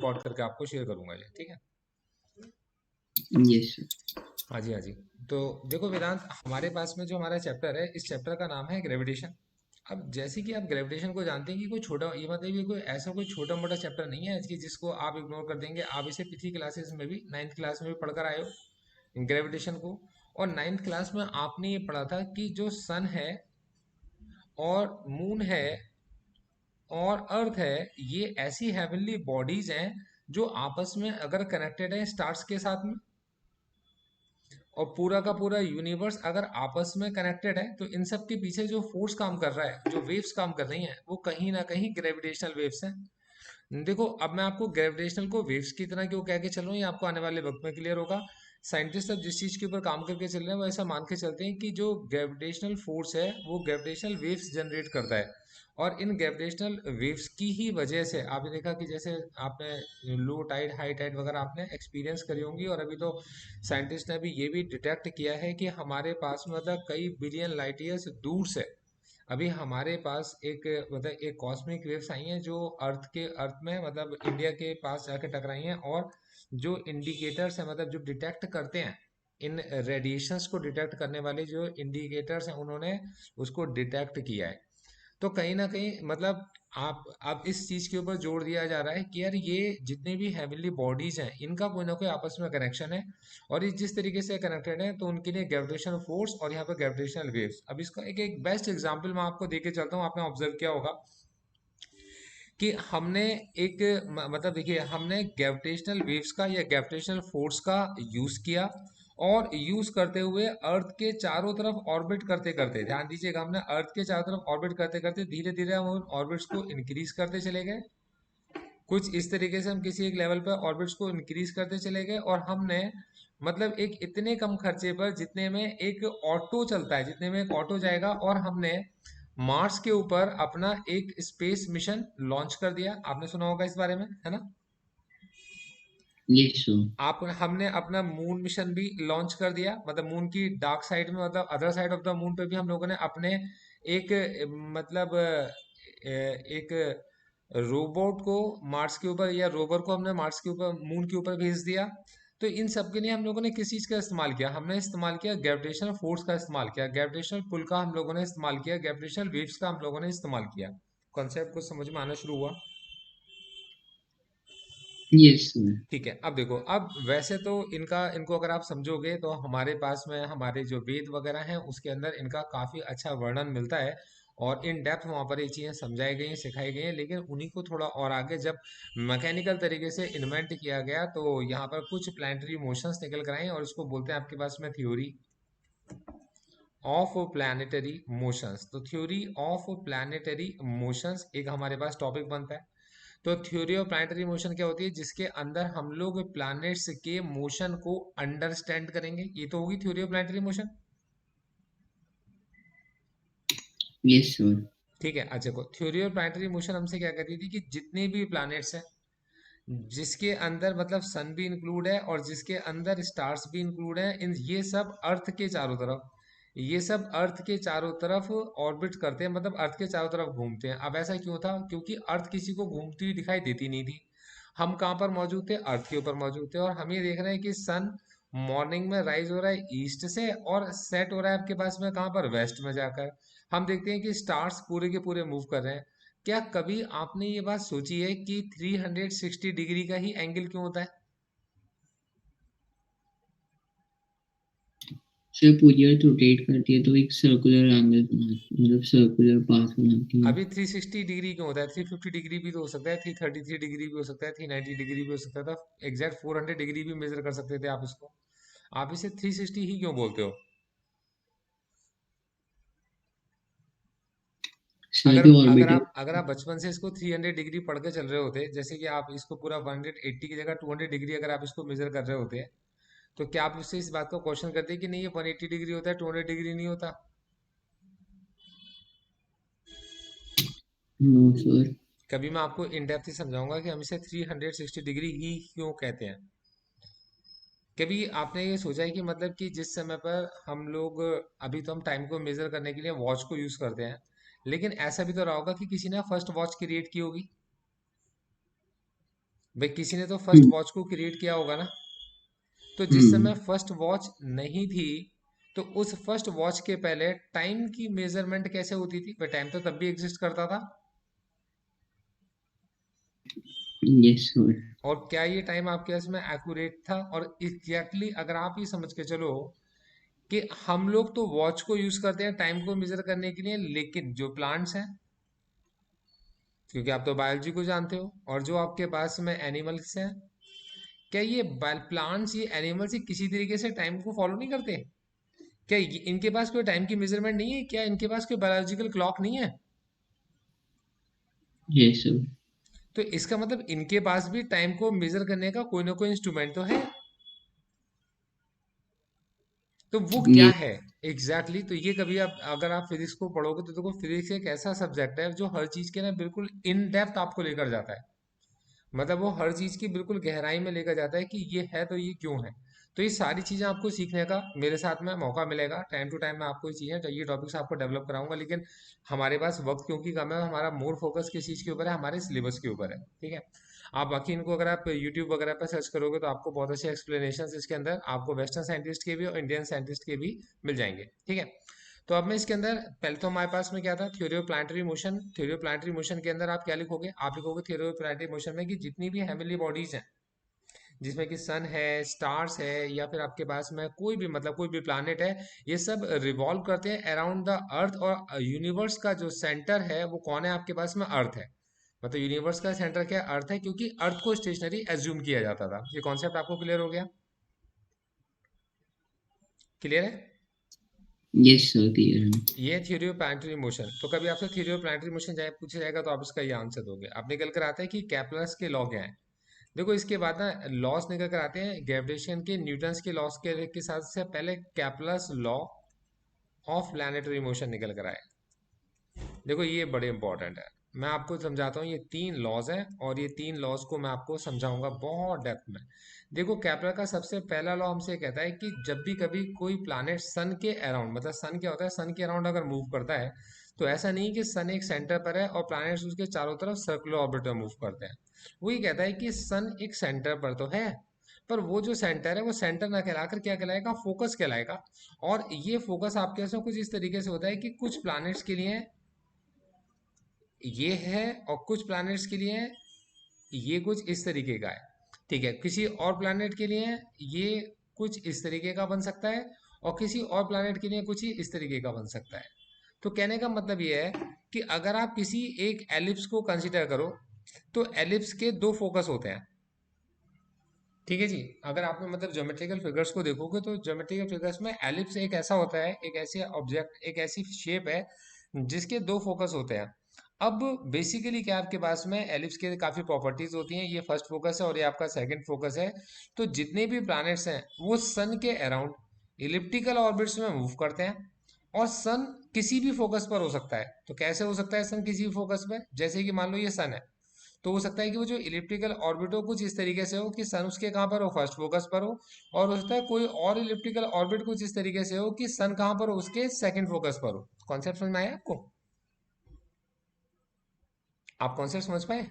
Record करके आपको share करूंगा ये, ठीक है। Yes sir. हाँ जी, हाँ जी। तो देखो वेदांत, हमारे पास में जो हमारा चैप्टर है, इस चैप्टर का नाम है ग्रेविटेशन। अब जैसे कि आप ग्रेविटेशन को जानते हैं कि कोई छोटा, ये मतलब ये कोई ऐसा कोई छोटा मोटा चैप्टर नहीं है कि जिसको आप इग्नोर कर देंगे। आप इसे पिछली क्लासेस में भी, 9th क्लास में भी पढ़कर आए हो ग्रेविटेशन को। और 9th क्लास में आपने ये पढ़ा था कि जो सन है और मून है और अर्थ है, ये ऐसी हेवनली बॉडीज हैं जो आपस में अगर कनेक्टेड है स्टार्स के साथ में, और पूरा का पूरा यूनिवर्स अगर आपस में कनेक्टेड है, तो इन सब के पीछे जो फोर्स काम कर रहा है, जो वेव्स काम कर रही हैं, वो कहीं ना कहीं ग्रेविटेशनल वेव्स हैं। देखो अब मैं आपको ग्रेविटेशनल को वेव्स की तरह क्यों कह के चल रहा हूँ, ये आपको आने वाले वक्त में क्लियर होगा। साइंटिस्ट अब जिस चीज के ऊपर काम करके चल रहे हैं वो ऐसा मान के चलते हैं कि जो ग्रेविटेशनल फोर्स है वो ग्रेविटेशनल वेव्स जनरेट करता है। और इन ग्रेविटेशनल वेव्स की ही वजह से आपने देखा कि जैसे आपने लो टाइड हाई टाइड वगैरह आपने एक्सपीरियंस करी होंगी, और अभी तो साइंटिस्ट ने अभी ये भी डिटेक्ट किया है कि हमारे पास में मतलब कई बिलियन लाइट ईयर्स दूर से अभी हमारे पास एक मतलब एक कॉस्मिक वेव्स आई हैं जो अर्थ में मतलब इंडिया के पास जाके टकराई हैं। और जो इंडिकेटर्स हैं, मतलब जो डिटेक्ट करते हैं इन रेडिएशंस को डिटेक्ट करने वाले जो इंडिकेटर्स हैं, उन्होंने उसको डिटेक्ट किया है। तो कहीं ना कहीं मतलब आप अब इस चीज के ऊपर जोर दिया जा रहा है कि यार ये जितने भी हेवनली बॉडीज हैं इनका कोई ना कोई आपस में कनेक्शन है, और ये जिस तरीके से कनेक्टेड है तो उनके लिए ग्रेविटेशनल फोर्स और यहाँ पर ग्रेविटेशनल वेव्स। अब इसका एक बेस्ट एग्जांपल मैं आपको देके चलता हूँ। आपने ऑब्जर्व किया होगा कि हमने एक मतलब देखिए, हमने ग्रेविटेशनल वेव्स का या ग्रेविटेशनल फोर्स का यूज किया, और यूज करते हुए अर्थ के चारों तरफ ऑर्बिट करते करते, ध्यान दीजिएगा, हमने अर्थ के चारों तरफ ऑर्बिट करते करते धीरे धीरे हम उन ऑर्बिट्स को इंक्रीज करते चले गए। कुछ इस तरीके से हम किसी एक लेवल पर ऑर्बिट्स को इंक्रीज करते चले गए, और हमने मतलब एक इतने कम खर्चे पर, जितने में एक ऑटो चलता है, जितने में एक ऑटो जाएगा, और हमने मार्स के ऊपर अपना एक स्पेस मिशन लॉन्च कर दिया। आपने सुना होगा इस बारे में, है ना। Yes sir. आप हमने अपना मून मिशन भी लॉन्च कर दिया, मतलब मून की डार्क साइड में, मतलब other side of the moon पे भी हम लोगों ने अपने एक मतलब एक रोबोट को मार्स के ऊपर, या रोवर को हमने मार्स के ऊपर, मून के ऊपर भेज दिया। तो इन सब के लिए हम लोगों ने किस चीज का इस्तेमाल किया, हमने इस्तेमाल किया ग्रेविटेशनल फोर्स का इस्तेमाल किया, ग्रेविटेशनल पुल का हम लोगों ने इस्तेमाल किया, ग्रेविटेशनल वेव्स का हम लोगों ने इस्तेमाल किया। कॉन्सेप्ट कुछ समझ में आना शुरू हुआ। Yes sir. ठीक है, अब देखो, अब वैसे तो इनको अगर आप समझोगे तो हमारे पास में हमारे जो वेद वगैरह हैं उसके अंदर इनका काफी अच्छा वर्णन मिलता है, और इन डेप्थ वहाँ पर ये चीजें समझाई गई हैं, सिखाई गई हैं। लेकिन उन्हीं को थोड़ा और आगे जब मैकेनिकल तरीके से इन्वेंट किया गया, तो यहाँ पर कुछ प्लानिटरी मोशंस निकल कर आए, और इसको बोलते हैं आपके पास में थ्योरी ऑफ प्लानिटरी मोशंस। तो थ्योरी ऑफ प्लानिटरी मोशंस एक हमारे पास टॉपिक बनता है। तो थ्योरी ऑफ प्लानिटरी मोशन क्या होती है, जिसके अंदर हम लोग प्लैनेट्स के मोशन को अंडरस्टैंड करेंगे। ये तो होगी theory of planetary motion. Yes sir. ठीक है, अच्छा को थ्योरी ऑफ प्लानिटरी मोशन हमसे क्या कहती थी कि जितने भी प्लैनेट्स हैं, जिसके अंदर मतलब सन भी इंक्लूड है और जिसके अंदर स्टार्स भी इंक्लूड है, इन ये सब अर्थ के चारों तरफ, ये सब अर्थ के चारों तरफ ऑर्बिट करते हैं, मतलब अर्थ के चारों तरफ घूमते हैं। अब ऐसा क्यों था, क्योंकि अर्थ किसी को घूमती हुई दिखाई देती नहीं थी। हम कहाँ पर मौजूद थे, अर्थ के ऊपर मौजूद थे, और हम ये देख रहे हैं कि सन मॉर्निंग में राइज हो रहा है ईस्ट से, और सेट हो रहा है आपके पास में कहाँ पर, वेस्ट में जाकर। हम देखते हैं कि स्टार्स पूरे के पूरे मूव कर रहे हैं। क्या कभी आपने ये बात सोची है कि 360 डिग्री का ही एंगल क्यों होता है। सर पूरी अर्थ रोटेट करती है तो एक सर्कुलर एंगल बनाती, मतलब सर्कुलर पाथ बनाती है। अभी 360 डिग्री क्यों होता है, 350 डिग्री भी तो हो सकता है, 333 डिग्री भी हो सकता है, 390 डिग्री भी हो सकता था, एग्जैक्ट 400 डिग्री भी मेजर कर सकते थे आप इसको। आप इसे 360 ही क्यों बोलते हो। सर अगर जो अगर ऑर्बिटर। आप अगर आप बचपन से इसको 300 डिग्री पढ़ के चल रहे होते, जैसे कि आप इसको पूरा 180 की जगह 200 डिग्री अगर आप इसको मेजर कर रहे होते, तो क्या आप उससे इस बात को क्वेश्चन करते कि नहीं ये 180 डिग्री होता है, 200 डिग्री नहीं होता। No sir. कभी मैं आपको इन डेप्थ ही समझाऊंगा कि हम इसे 360 डिग्री ही क्यों कहते हैं। कभी आपने ये सोचा है कि मतलब कि जिस समय पर हम लोग, अभी तो हम टाइम को मेजर करने के लिए वॉच को यूज करते हैं, लेकिन ऐसा भी तो रहा होगा कि किसी ने फर्स्ट वॉच क्रिएट की होगी। भाई किसी ने तो फर्स्ट हम्म, वॉच को क्रिएट किया होगा ना। तो जिस समय हम्म, फर्स्ट वॉच नहीं थी, तो उस फर्स्ट वॉच के पहले टाइम की मेजरमेंट कैसे होती थी? भाई टाइम तो तब भी एग्जिस्ट करता था। Yes sir. और क्या ये टाइम आपके इसमें एक्यूरेट था? और एग्जैक्टली अगर आप ये समझ के चलो कि हम लोग तो वॉच को यूज करते हैं टाइम को मेजर करने के लिए, लेकिन जो प्लांट्स हैं, क्योंकि आप तो बायोलॉजी को जानते हो, और जो आपके पास में एनिमल्स हैं, क्या ये प्लांट्स, ये एनिमल्स, ये किसी तरीके से टाइम को फॉलो नहीं करते? क्या इनके पास कोई टाइम की मेजरमेंट नहीं है? क्या इनके पास कोई बायोलॉजिकल क्लॉक नहीं है? Yes sir. तो इसका मतलब इनके पास भी टाइम को मेजर करने का कोई ना कोई इंस्ट्रूमेंट तो है। तो वो क्या यस। है एग्जैक्टली तो ये कभी आप, अगर आप फिजिक्स को पढ़ोगे तो देखो, फिजिक्स एक ऐसा सब्जेक्ट है जो हर चीज के ना बिल्कुल इन डेप्थ आपको लेकर जाता है। मतलब वो हर चीज की बिल्कुल गहराई में लेकर जाता है कि ये है तो ये क्यों है। तो ये सारी चीजें आपको सीखने का मेरे साथ में मौका मिलेगा, टाइम टू टाइम मैं आपको ये चीजें, ये टॉपिक्स आपको डेवलप कराऊंगा। लेकिन हमारे पास वक्त क्योंकि कम है, हमारा मोर फोकस किस चीज के ऊपर है? हमारे सिलेबस के ऊपर है, ठीक है। आप बाकी इनको अगर आप यूट्यूब वगैरह पर सर्च करोगे तो आपको बहुत अच्छे एक्सप्लेनेशन इसके अंदर आपको वेस्टर्न साइंटिस्ट के भी और इंडियन साइंटिस्ट के भी मिल जाएंगे, ठीक है। तो अब मैं इसके अंदर, पहले तो हमारे पास में क्या था? Theory of planetary motion. Theory of planetary motion के अंदर आप क्या लिखोगे? आप लिखोगे थ्योरी ऑफ प्लानिटरी मोशन में कि जितनी भी हेवनली बॉडीज हैं, जिसमें कि सन है, स्टार्स है, या फिर आपके पास में कोई भी, मतलब कोई भी प्लानिट है, ये सब रिवॉल्व करते हैं अराउंड द अर्थ। और यूनिवर्स का जो सेंटर है वो कौन है? आपके पास में अर्थ है। मतलब यूनिवर्स का सेंटर क्या है? अर्थ है, क्योंकि अर्थ को स्टेशनरी एज्यूम किया जाता था। ये कॉन्सेप्ट आपको क्लियर हो गया? क्लियर है? यस सर, क्लियर है। ये थ्योरी ऑफ प्लानिटरी मोशन। तो कभी आपसे थ्योरी ऑफ प्लानिटरी मोशन जाए पूछा जाएगा तो आप इसका ये आंसर दोगे। अब निकल कर आता है कि कैपलर्स के लॉ क्या है। देखो इसके बाद ना लॉस निकल कर आते हैं ग्रेविटेशन के, न्यूटन्स के लॉस के साथ से पहले Kepler's law of planetary motion निकल कर आए। देखो ये बड़े इंपॉर्टेंट है। मैं आपको समझाता हूँ, ये तीन लॉज हैं और ये तीन लॉज को मैं आपको समझाऊंगा बहुत डेप्थ में। देखो कैपलर का सबसे पहला लॉ हमसे कहता है कि जब भी कभी कोई प्लैनेट सन के अराउंड, मतलब सन क्या होता है, सन के अराउंड अगर मूव करता है, तो ऐसा नहीं कि सन एक सेंटर पर है और प्लैनेट्स उसके चारों तरफ सर्कुलर ऑर्बिट में मूव करते हैं। वही कहता है कि सन एक सेंटर पर तो है, पर वो जो सेंटर है वो सेंटर ना कहलाकर क्या कहलाएगा? फोकस कहलाएगा। और ये फोकस आपके उसमें कुछ इस तरीके से होता है कि कुछ प्लैनेट्स के लिए ये है और कुछ प्लैनेट्स के लिए ये कुछ इस तरीके का है, ठीक है। किसी और प्लैनेट के लिए ये कुछ इस तरीके का बन सकता है, और किसी और प्लैनेट के लिए कुछ ही इस तरीके का बन सकता है। तो कहने का मतलब ये है कि अगर आप किसी एक एलिप्स को कंसीडर करो, तो एलिप्स के दो फोकस होते हैं, ठीक है जी। अगर आपने मतलब ज्योमेट्रिकल फिगर्स को देखोगे तो ज्योमेट्रिकल फिगर्स में एलिप्स एक ऐसा होता है, एक ऐसे ऑब्जेक्ट, एक ऐसी शेप है जिसके दो फोकस होते हैं। अब बेसिकली क्या आपके पास में एलिप्स के काफी प्रॉपर्टीज होती हैं। ये फर्स्ट फोकस है और ये आपका सेकंड फोकस है। तो जितने भी प्लैनेट्स हैं वो सन के अराउंड इलिप्टिकल ऑर्बिट्स में मूव करते हैं। और सन किसी भी फोकस पर हो सकता है। तो कैसे हो सकता है सन किसी भी फोकस पर? जैसे कि मान लो ये सन है, तो हो सकता है कि वो जो इलिप्टिकल ऑर्बिट हो कुछ इस तरीके से हो कि सन उसके कहाँ पर हो? फर्स्ट फोकस पर हो। और हो सकता है कोई और इलिप्टिकल ऑर्बिट कुछ इस तरीके से हो कि सन कहाँ पर हो? उसके सेकंड फोकस पर हो। कॉन्सेप्ट समझ में आया आपको? आप कॉन्सेप्ट समझ पाए?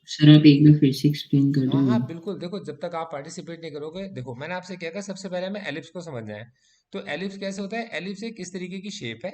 सर आप एक बार फिर से एक्सप्लेन कर हाँ हाँ दोगे? बिल्कुल। देखो जब तक आप पार्टिसिपेट नहीं करोगे, देखो मैंने आपसे क्या कहा, सबसे पहले हमें एलिप्स को समझना है। तो एलिप्स कैसे होता है? एलिप्स एक इस तरीके की शेप है।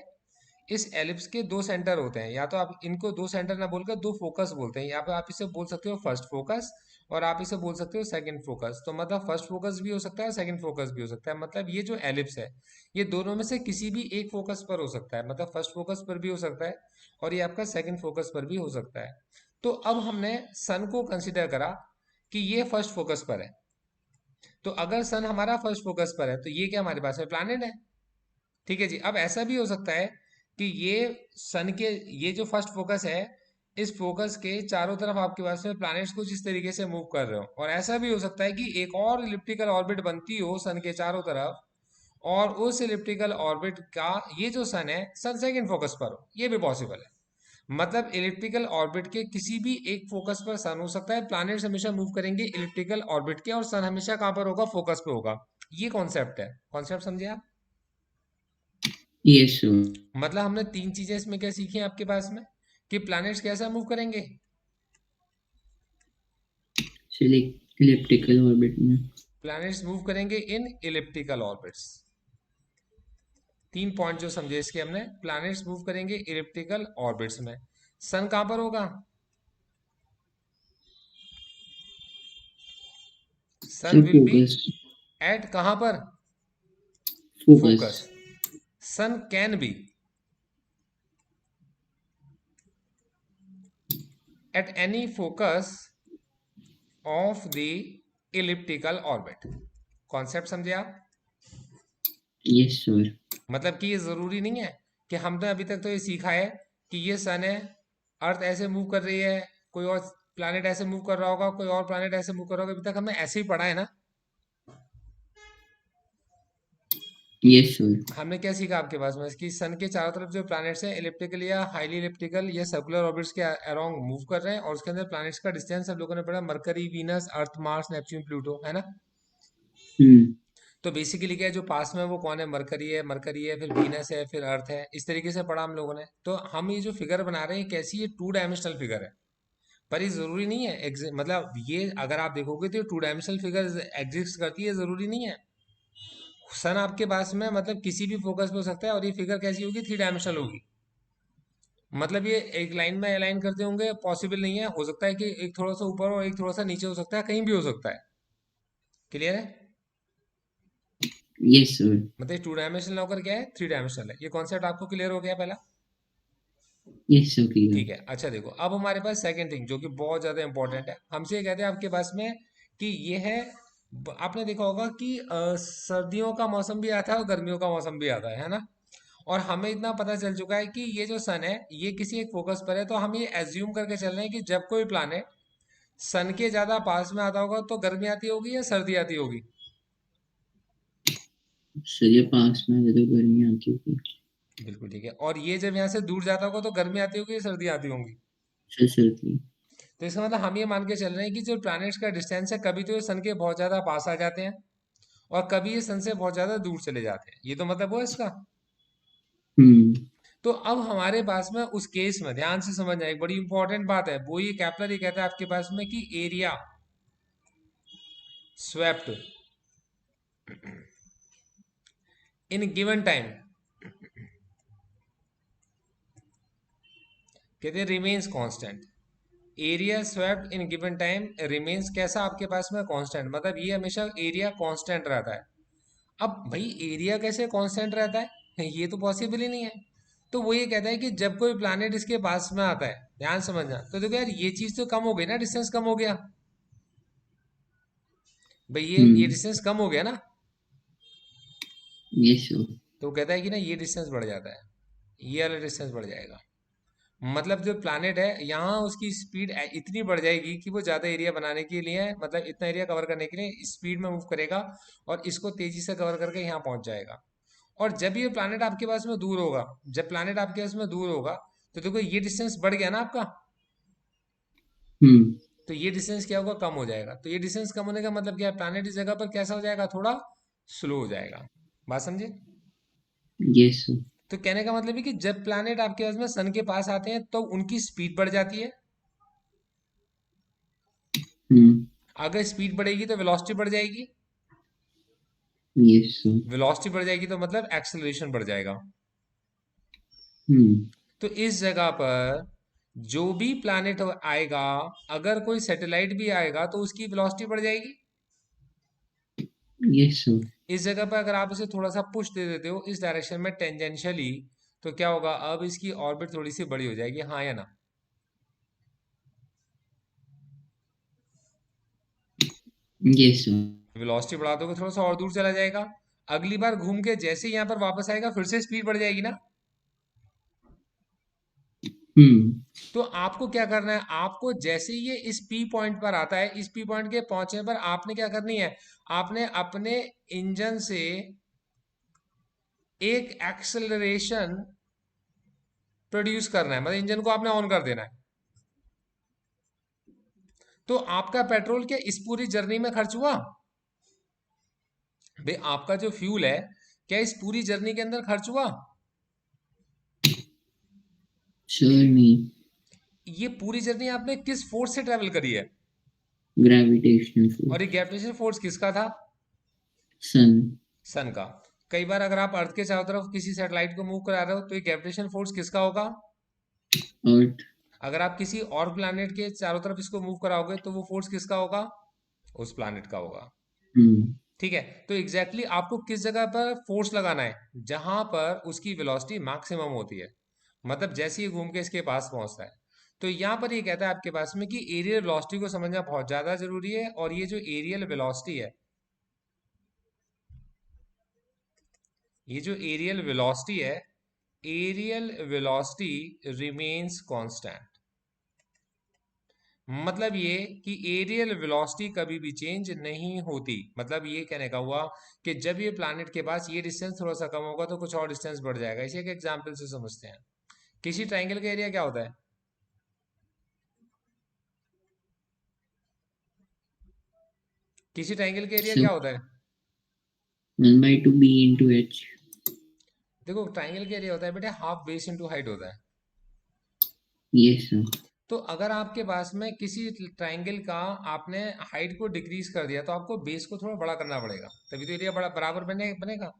इस एलिप्स के दो सेंटर होते हैं, या तो आप इनको दो सेंटर ना बोलकर दो फोकस बोलते हैं। यहाँ पे आप इसे बोल सकते हो फर्स्ट फोकस, और आप इसे बोल सकते हो सेकंड फोकस। तो मतलब फर्स्ट फोकस भी हो सकता है, सेकंड फोकस भी हो सकता है। मतलब ये जो एलिप्स है, ये दोनों में से किसी भी एक फोकस पर हो सकता है। मतलब फर्स्ट फोकस पर भी हो सकता है और ये आपका सेकंड फोकस पर भी हो सकता है। तो अब हमने सन को कंसिडर करा कि ये फर्स्ट फोकस पर है। तो अगर सन हमारा फर्स्ट फोकस पर है तो ये क्या हमारे पास में प्लैनेट है, ठीक है जी। अब ऐसा भी हो सकता है कि ये सन के, ये जो फर्स्ट फोकस है, इस फोकस के चारों तरफ आपके पास में प्लैनेट्स कुछ इस तरीके से मूव कर रहे हो। और ऐसा भी हो सकता है कि एक और इलिप्टिकल ऑर्बिट बनती हो सन के चारों तरफ, और उस इलिप्टिकल ऑर्बिट का ये जो सन है, सन सेकंड फोकस पर हो। ये भी पॉसिबल है। मतलब इलिप्टिकल ऑर्बिट के किसी भी एक फोकस पर सन हो सकता है। प्लैनेट्स हमेशा मूव करेंगे इलिप्टिकल ऑर्बिट के, और सन हमेशा कहाँ पर होगा? फोकस पे होगा। ये कॉन्सेप्ट है। कॉन्सेप्ट समझे आप? Yes sir. मतलब हमने तीन चीजें इसमें क्या सीखी हैं आपके पास में, कि प्लैनेट्स कैसा मूव करेंगे? इलिप्टिकल ऑर्बिट में। प्लैनेट्स मूव करेंगे इन इलिप्टिकल ऑर्बिट्स। 3 पॉइंट जो समझे इसके हमने, प्लैनेट्स मूव करेंगे इलिप्टिकल ऑर्बिट्स में। सन कहां पर होगा? Sun sir will be focus. At कहां पर? Focus. Focus. Sun can be at any focus of the elliptical orbit. Concept समझे आप? Yes sir. मतलब कि ये जरूरी नहीं है कि हमने अभी तक तो ये सीखा है कि ये सन है, अर्थ ऐसे मूव कर रही है, कोई और प्लैनेट ऐसे मूव कर रहा होगा, कोई और प्लैनेट ऐसे मूव कर रहा होगा। अभी तक हमने ऐसे ही पढ़ा है ना। Yes sir. हमने क्या सीखा आपके पास में कि सन के चारों तरफ जो प्लैनेट्स हैं इलिप्टिकल या हाईली इलिप्टिकल या सर्कुलर ऑर्बिट्स के अराउंड मूव कर रहे हैं, और उसके अंदर प्लैनेट्स का डिस्टेंस सब लोगों ने पढ़ा, मरकरी, वीनस, अर्थ, मार्स, नेपच्यून, प्लूटो, है ना। हम्म। तो बेसिकली क्या है, जो पास में है वो कौन है? मरकरी है, फिर वीनस है, फिर अर्थ है। इस तरीके से पढ़ा हम लोगों ने। तो हम ये जो फिगर बना रहे हैं कैसी, ये 2 डायमेंशनल फिगर है। पर ये जरूरी नहीं है मतलब ये अगर आप देखोगे तो 2 डायमेंशनल फिगर एग्जिस्ट करती है, जरूरी नहीं है। सन आपके पास में मतलब किसी भी फोकस पे हो सकता है, और ये फिगर कैसी होगी? 3 डायमेंशनल होगी। मतलब ये एक लाइन में अलाइन करते होंगे, पॉसिबल नहीं है। हो सकता है कि एक थोड़ा सा ऊपर और एक थोड़ा सा नीचे हो सकता है, कहीं भी हो सकता है। क्लियर है? Yes sir. मतलब 2 डायमेंशनल होकर क्या है, 3 डायमेंशनल है। ये कॉन्सेप्ट आपको क्लियर हो गया पहला? Yes sir clear. ठीक है। अच्छा देखो, अब हमारे पास सेकंड थिंग जो कि बहुत ज्यादा इंपॉर्टेंट है, हमसे ये कहते हैं आपके पास में कि ये है, आपने देखा होगा कि सर्दियों का मौसम भी आता है और गर्मियों का मौसम भी आता है ना। और हमें इतना पता चल चुका है कि ये जो सन है ये किसी एक फोकस पर है, तो हम ये एज्यूम करके चल रहे हैं कि जब कोई प्लानेट सन के ज्यादा पास में आता होगा तो गर्मी आती होगी या सर्दी आती होगी? सर ये पास में है तो गर्मी आती होगी। बिल्कुल ठीक है। और ये जब यहाँ से दूर जाता होगा तो गर्मी आती होगी या सर्दी आती होंगी? सर सर्दी। तो इसका मतलब हम ये मान के चल रहे हैं कि जो प्लैनेट्स का डिस्टेंस है, कभी तो ये सन के बहुत ज्यादा पास आ जाते हैं और कभी ये सन से बहुत ज्यादा दूर चले जाते हैं। ये तो मतलब वो इसका। हम्म। तो अब हमारे पास में उस केस में ध्यान से समझना, एक बड़ी इंपॉर्टेंट बात है वो, ये कैपलर ये कहता है आपके पास में कि area swept in given time, कहते हैं remains constant. Area swept in given time remains कैसा आपके पास में? कांस्टेंट। मतलब ये हमेशा एरिया कांस्टेंट रहता है। अब भाई एरिया कैसे कांस्टेंट रहता है? ये तो पॉसिबल ही नहीं है। तो वो ये कहता है कि जब कोई प्लैनेट इसके पास में आता है, ध्यान समझना, तो देखो यार ये चीज तो कम हो गई ना, डिस्टेंस कम हो गया। भाई ये हम्म। डिस्टेंस कम हो गया ना। Yes sir. तो वो कहता है कि ना ये डिस्टेंस बढ़ जाता है, ये वाला डिस्टेंस बढ़ जाएगा। मतलब जो प्लैनेट है यहाँ उसकी स्पीड इतनी बढ़ जाएगी कि वो ज्यादा एरिया बनाने के लिए, मतलब इतना एरिया कवर करने के लिए स्पीड में मूव करेगा, और इसको तेजी से कवर करके यहाँ पहुंच जाएगा। और जब ये प्लैनेट आपके पास में दूर होगा, जब प्लैनेट आपके पास में दूर होगा, तो देखो ये डिस्टेंस बढ़ गया ना आपका। हम्म। तो ये डिस्टेंस क्या होगा? कम हो जाएगा। तो ये डिस्टेंस कम होने का मतलब क्या है? प्लैनेट इस जगह पर कैसा हो जाएगा? थोड़ा स्लो हो जाएगा। बात समझे? Yes sir. तो कहने का मतलब है कि जब प्लैनेट आपके पास में सन के पास आते हैं तो उनकी स्पीड बढ़ जाती है। हम्म। अगर स्पीड बढ़ेगी तो वेलोसिटी बढ़ जाएगी। Yes sir. वेलोसिटी बढ़ जाएगी तो मतलब एक्सेलरेशन बढ़ जाएगा। हम्म। तो इस जगह पर जो भी प्लैनेट आएगा, अगर कोई सैटेलाइट भी आएगा तो उसकी वेलोसिटी बढ़ जाएगी। Yes sir. इस जगह पर अगर आप इसे थोड़ा सा पुश दे देते हो इस डायरेक्शन में टेंजेंशियली, तो क्या होगा? अब इसकी ऑर्बिट थोड़ी सी बड़ी हो जाएगी, हाँ या ना? Yes sir. वेलोसिटी बढ़ा दोगे थोड़ा सा और दूर चला जाएगा। अगली बार घूम के जैसे ही यहाँ पर वापस आएगा फिर से स्पीड बढ़ जाएगी ना। हम्म। तो आपको क्या करना है? आपको जैसे ही ये इस पी पॉइंट पर आता है, इस पी पॉइंट के पहुंचने पर आपने क्या करनी है? आपने अपने इंजन से एक एक्सेलरेशन प्रोड्यूस करना है, मतलब इंजन को आपने ऑन कर देना है। तो आपका पेट्रोल क्या इस पूरी जर्नी में खर्च हुआ? भाई आपका जो फ्यूल है क्या इस पूरी जर्नी के अंदर खर्च हुआ? सर नहीं। ये पूरी जर्नी आपने किस फोर्स से ट्रेवल करी है? ग्रेविटेशनल और ये फोर्स। ग्रेविटेशनल फोर्स किसका था? सन। सन का। कई बार अगर आप अर्थ के चारों तरफ किसी सैटेलाइट को मूव करा रहे हो तो ये ग्रेविटेशनल फोर्स किसका होगा? अर्थ। अगर आप किसी और प्लैनेट के चारों तरफ इसको मूव कराओगे तो वो फोर्स किसका होगा? उस प्लैनेट का होगा। हम्म। ठीक है। तो एग्जैक्टली exactly आपको किस जगह पर फोर्स लगाना है जहां पर उसकी वेलोसिटी मैक्सिमम होती है, मतलब जैसे ही घूम के इसके पास पहुंचता है। तो यहां पर ये कहता है आपके पास में कि एरियल वेलोसिटी को समझना बहुत ज्यादा जरूरी है, और ये जो एरियल वेलोसिटी है, ये जो एरियल वेलोसिटी है, एरियल वेलोसिटी रिमेन्स कांस्टेंट। मतलब ये कि एरियल वेलोसिटी कभी भी चेंज नहीं होती। मतलब ये कहने का हुआ कि जब ये प्लैनेट के पास ये डिस्टेंस थोड़ा सा कम होगा तो कुछ और डिस्टेंस बढ़ जाएगा। इसे एक एग्जांपल से समझते हैं। किसी ट्रायंगल का एरिया क्या होता है? किसी ट्रायंगल का एरिया सर क्या होता है? 1/2 b/h। देखो, ट्रायंगल का एरिया होता है बेटे हाफ बेस इंटू हाइट होता है। Yes sir. तो अगर आपके पास में किसी ट्रायंगल का आपने हाइट को डिक्रीज कर दिया तो आपको बेस को थोड़ा बड़ा करना पड़ेगा, तभी तो एरिया बड़ा बराबर बनेगा।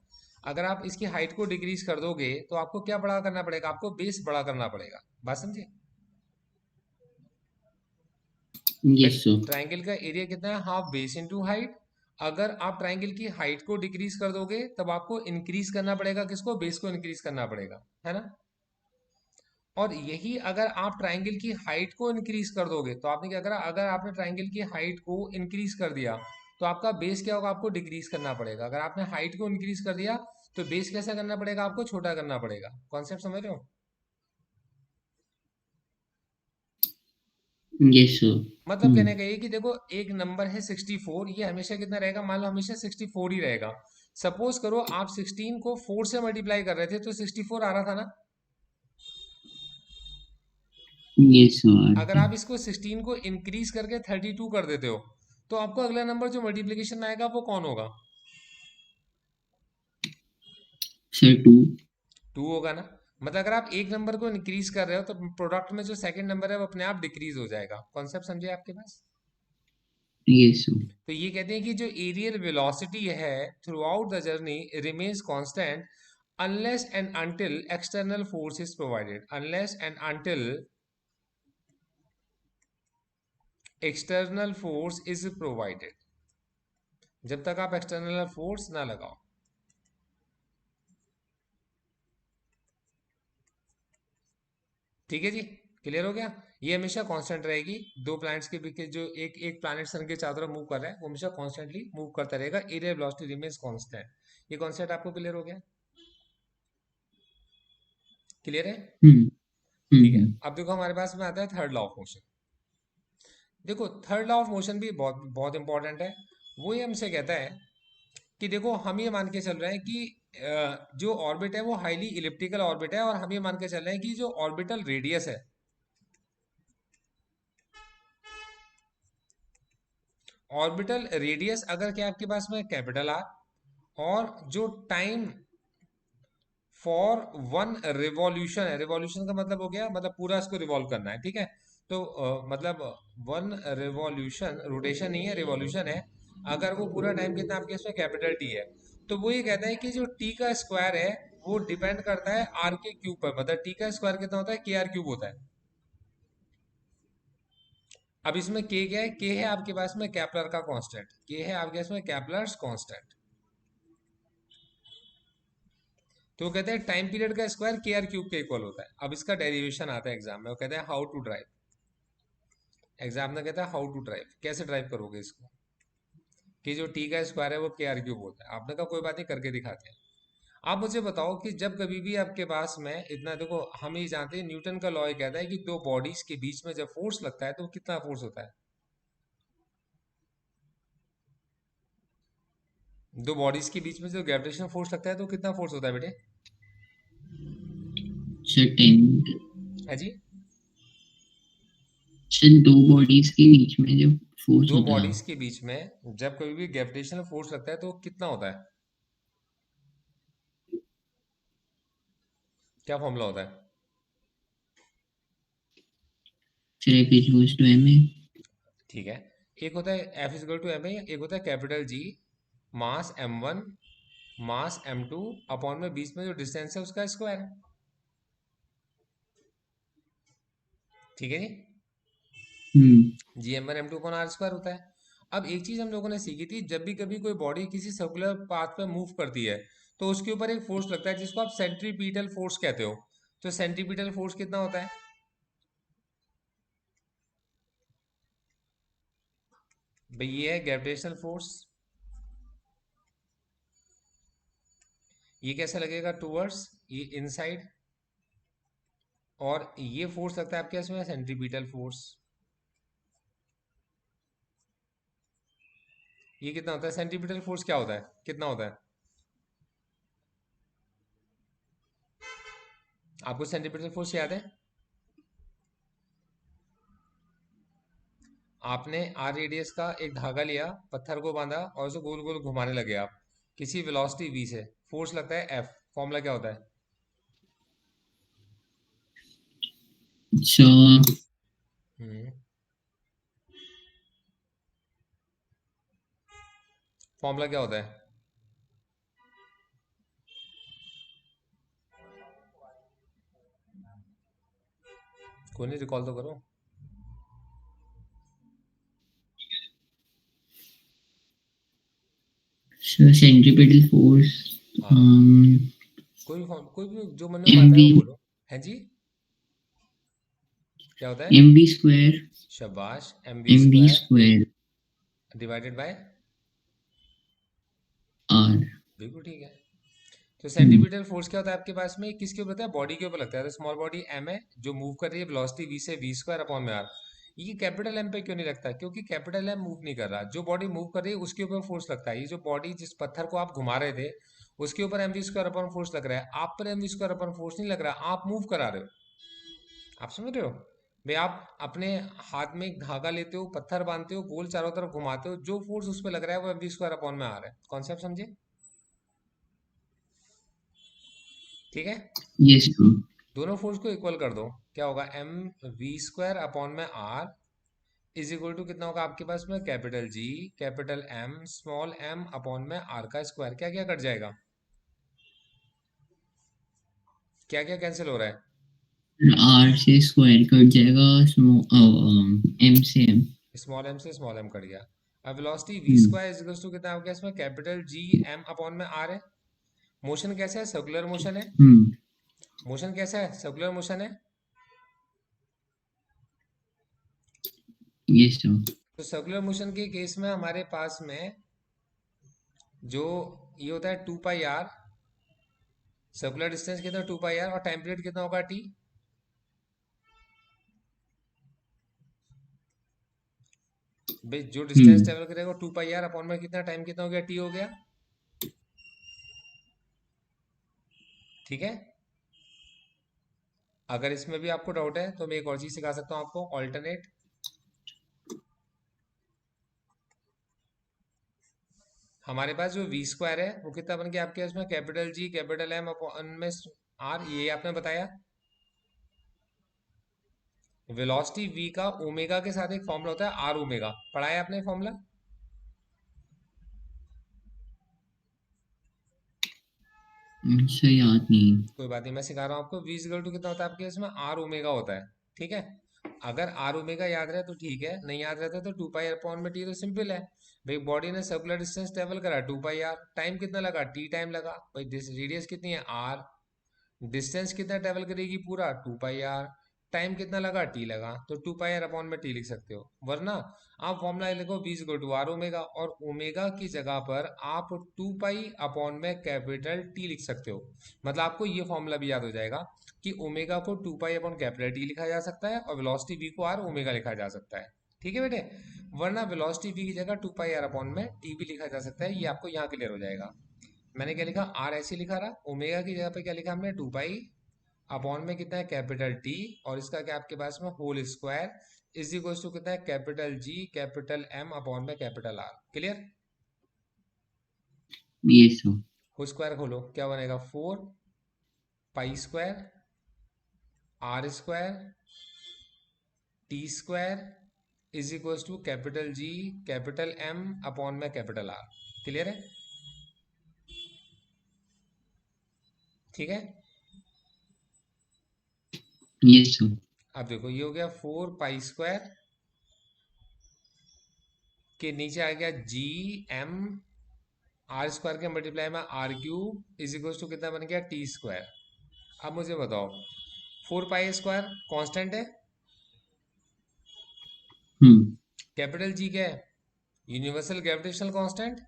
अगर आप इसकी हाइट को डिक्रीज कर दोगे तो आपको क्या बड़ा करना पड़ेगा? आपको बेस बड़ा करना पड़ेगा। बात समझे? Yes but sir. ट्रायंगल का एरिया कितना है? Half base into height. अगर आप ट्रायंगल की हाइट को डिक्रीज कर दोगे तब आपको इंक्रीज करना पड़ेगा, किसको? बेस को इंक्रीज करना पड़ेगा, है ना? और यही अगर आप ट्रायंगल की हाइट को इंक्रीज कर दोगे तो आपने क्या करा? अगर आपने ट्रायंगल की हाइट को इंक्रीज कर दिया तो आपका बेस क्या होगा? आपको डिक्रीज करना पड़ेगा। अगर आपने हाइट को इंक्रीज कर दिया तो बेस कैसा करना पड़ेगा? आपको छोटा करना पड़ेगा। कॉन्सेप्ट समझ रहे हो? Yes sir. मतलब कहने का ये कि देखो, एक नंबर है 64, ये हमेशा कितना रहेगा? मान लो हमेशा 64 ही रहेगा। सपोज करो आप 16 को 4 से मल्टीप्लाई कर रहे थे तो 64 आ रहा था ना? Yes sir. अगर आप इसको 16 को इंक्रीज करके 32 कर देते हो तो आपको अगला नंबर जो मल्टीप्लीकेशन में आएगा वो कौन होगा? सर 2। 2 होगा ना? मतलब अगर आप एक नंबर को इंक्रीज कर रहे हो तो प्रोडक्ट में जो सेकंड नंबर है वो अपने आप डिक्रीज हो जाएगा। कॉन्सेप्ट समझे आपके पास? Yes sir. तो ये कहते हैं कि जो एरियल वेलोसिटी है through out the journey remains constant unless and until external force is provided. Unless and until external force is provided, जब तक आप एक्सटर्नल फोर्स ना लगाओ। ठीक है जी? क्लियर हो गया? ये हमेशा कांस्टेंट रहेगी। दो प्लैनेट्स के बीच के जो एक एक प्लैनेट सन के चारों तरफ मूव कर रहा है वो हमेशा कांस्टेंटली मूव करता रहेगा। Area velocity remains constant. ये कॉन्सेप्ट आपको क्लियर हो गया? क्लियर है? हम्म। ठीक है। हम्म। अब देखो हमारे पास में आता है थर्ड लॉ ऑफ मोशन। देखो, थर्ड लॉ ऑफ मोशन भी बहुत बहुत इंपॉर्टेंट है। वो ये हमसे कहता है कि देखो, हम ये मान के चल रहे हैं कि जो ऑर्बिट है वो हाईली इलिप्टिकल ऑर्बिट है, और हम ये मान के चल रहे हैं कि जो ऑर्बिटल रेडियस है, ऑर्बिटल रेडियस अगर क्या आपके पास में कैपिटल आर, और जो टाइम फॉर वन रिवॉल्यूशन है, रिवॉल्यूशन का मतलब हो गया मतलब पूरा इसको रिवॉल्व करना है, ठीक है? तो मतलब वन रिवॉल्यूशन, रोटेशन नहीं है, रिवॉल्यूशन है। अगर वो पूरा टाइम कितना आपके इसमें कैपिटल टी है, तो वो ये कहता है कि जो टी का स्क्वायर है वो डिपेंड करता है आर के क्यूब पर। मतलब टी का स्क्वायर कितना होता है? के आर क्यूब होता है। अब इसमें के क्या है? के है आपके पास में कैपलर का कांस्टेंट। के है आपके पास में कैपलर्स कांस्टेंट। तो वो कहते हैं टाइम पीरियड का स्क्वायर के आर क्यूब के इक्वल होता है। अब इसका डेरिवेशन आता है एग्जाम में, वो कहते हैं हाउ टू ड्राइव। एग्जाम में कहता है हाउ टू ड्राइव, कैसे ड्राइव करोगे इसको? कि जो टी का स्क्वायर है वो के आर क्यूब होता है। आपने कहा कोई बात नहीं, करके दिखाते हैं। आप मुझे बताओ कि जब कभी भी आपके पास में इतना, देखो हम ये जानते हैं न्यूटन का लॉ ये कहता है कि दो बॉडीज के बीच में जब फोर्स लगता है तो वो कितना फोर्स होता है? दो बॉडीज के बीच में जो ग्रेविटेशनल फोर्स लगता है तो कितना फोर्स होता है बेटे? सर 10। है जी? सर दो बॉडीज के बीच में जो फोर्स दो होता है। बॉडीज के बीच में जब कभी भी ग्रेविटेशनल फोर्स लगता है तो कितना होता है? क्या फॉर्मूला होता है? फिर F equals to M A. ठीक है, एक होता है F is equal to M A, एक होता है capital G, mass M one, mass M two, upon में बीच में जो डिस्टेंस है उसका स्क्वायर। ठीक है जी, hmm. G M one M two upon R square होता है। अब एक चीज हम लोगों ने सीखी थी, जब भी कभी कोई बॉडी किसी सर्कुलर पाथ पे मूव करती है तो उसके ऊपर एक फोर्स लगता है जिसको आप सेंट्रीपीटल फोर्स कहते हो। तो सेंट्रीपीटल फोर्स कितना होता है? भाई ये है ग्रेविटेशनल फोर्स। ये कैसे लगेगा टूवर्ड्स, ये इनसाइड, और ये फोर्स लगता है आपके इसमें सेंट्रीपिटल फोर्स। ये कितना होता है सेंट्रीपिटल फोर्स, क्या होता है, कितना होता है? आपको सेंट्रीपिटल फोर्स याद है? आपने आर रेडियस का एक धागा लिया, पत्थर को बांधा और उसे गोल गोल घुमाने लगे आप किसी वेलोसिटी v से, फोर्स लगता है F। फॉर्मूला क्या होता है? अच्छा। हम्म, फॉर्मूला क्या होता है? कोई नहीं, रिकॉल तो करो। Centripetal force. हाँ, कोई भी जो मन में एम आता है वी। वो बोलो। है जी, क्या होता है? M V square. शाबाश, M B M V square square divided by, R. बिल्कुल ठीक है। तो हम्म। सेंट्रीपिटल फोर्स क्या होता है आपके पास में, किसके ऊपर होता है? बॉडी के ऊपर लगता है। तो स्मॉल बॉडी एम है जो मूव कर रही है वेलोसिटी वी से, वी स्क्वायर अपॉन में आर। ये कैपिटल एम पे क्यों नहीं लगता? क्योंकि कैपिटल एम मूव नहीं कर रहा, जो बॉडी मूव कर रही है उसके ऊपर फोर्स लगता है। ये जो बॉडी जिस पत्थर को आप घुमा रहे थे उसके ऊपर M V square upon force लग रहा है, आप पर M V square upon force नहीं लग रहा, आप मूव करा रहे हो। आप समझ रहे हो? भाई आप अपने हाथ में एक धागा लेते हो, पत्थर बांधते हो, गोल चारों तरफ घुमाते हो, जो फोर्स उस पर लग रहा है वो एम वी स्क्वायर अपॉन में आ रहा है। कॉन्सेप्ट समझे? ठीक है, यस ब्रो। दोनों फोर्स को इक्वल कर दो, क्या होगा? एम वी स्क्वायर अपॉन में आर इज इक्वल टू कितना होगा आपके पास में? Capital G, capital M, small M upon में आर का स्क्वायर। क्या क्या कट जाएगा, क्या क्या कैंसिल हो रहा है? आर से स्क्वायर कट जाएगा। एम से एम। स्मॉल एम से स्मॉल एम कट गया। अब velocity V hmm. Square is equal to कितना आपके इसमें? कैपिटल जी एम अपॉन में आर है। मोशन कैसा है? सर्कुलर मोशन है। हम्म। मोशन कैसा है? सर्कुलर मोशन है। Yes bro. तो सर्कुलर मोशन के केस में हमारे पास में जो ये होता है 2 पाई आर, सर्कुलर डिस्टेंस कितना? 2 पाई आर, और टाइम पीरियड कितना होगा? टी। भाई जो डिस्टेंस हम्म। ट्रेवल करेगा 2 पाई आर अपॉन में कितना टाइम, कितना हो गया? टी हो गया। ठीक है, अगर इसमें भी आपको डाउट है तो मैं एक और चीज सिखा सकता हूँ आपको, ऑल्टरनेट। हमारे पास जो वी स्क्वायर है वो कितना बन गया आपके इसमें? Capital G capital M upon में आर, ये आपने बताया। वेलोसिटी वी का ओमेगा के साथ एक फॉर्मूला होता है आर ओमेगा, पढ़ाया आपने फॉर्मूला? अच्छा, याद नहीं। कोई बात नहीं, मैं सिखा रहा हूँ आपको। वी इक्वल टू कितना होता है आपके इसमें? आर ओमेगा होता है। ठीक है, अगर आर ओमेगा याद रहे तो ठीक है, नहीं याद रहता तो 2 पाई अपॉन में टी। तो सिंपल है भाई, बॉडी ने सर्कुलर डिस्टेंस ट्रेवल करा 2 पाई आर, टाइम कितना लगा? टी टाइम लगा। भाई रेडियस कितनी है? आर। डिस्टेंस कितना ट्रेवल करेगी पूरा? 2 पाई आर। टाइम कितना लगा? टी लगा। तो 2 पाई आर अपॉन में टी लिख सकते हो, वरना आप फॉर्मूला लिखो V equal to R omega, और ओमेगा की जगह पर आप 2 पाई अपॉन में कैपिटल टी लिख सकते हो। मतलब आपको ये फॉर्मूला भी याद हो जाएगा कि ओमेगा को 2 पाई अपॉन कैपिटल टी लिखा जा सकता है और वेलोसिटी वी को आर ओमेगा लिखा जा सकता है। ठीक है बेटे, वरना वेलोसिटी वी की जगह 2 पाई आर अपॉन में टी भी लिखा जा सकता है। ये आपको यहाँ क्लियर हो जाएगा। मैंने क्या लिखा? आर ऐसे लिखा रहा, ओमेगा की जगह पे क्या लिखा हमने? 2 पाई अपॉन में कितना है? कैपिटल टी, और इसका क्या आपके पास में? Whole square is equal to कितना है? Capital G capital M upon में capital R. Clear? Yes bro. Whole square खोलो, क्या बनेगा? 4 pi square R square T square is equal to capital G capital M upon में capital R. Clear है? ठीक है। Yes sir. अब देखो ये हो गया 4 पाई स्क्वायर के नीचे आ गया जी एम आर स्क्वायर के मल्टीप्लाई में R cube is equal to कितना बन गया टी स्क्वायर। अब मुझे बताओ 4 पाई स्क्वायर कांस्टेंट है, हम्म। कैपिटल जी क्या है? Universal gravitational constant.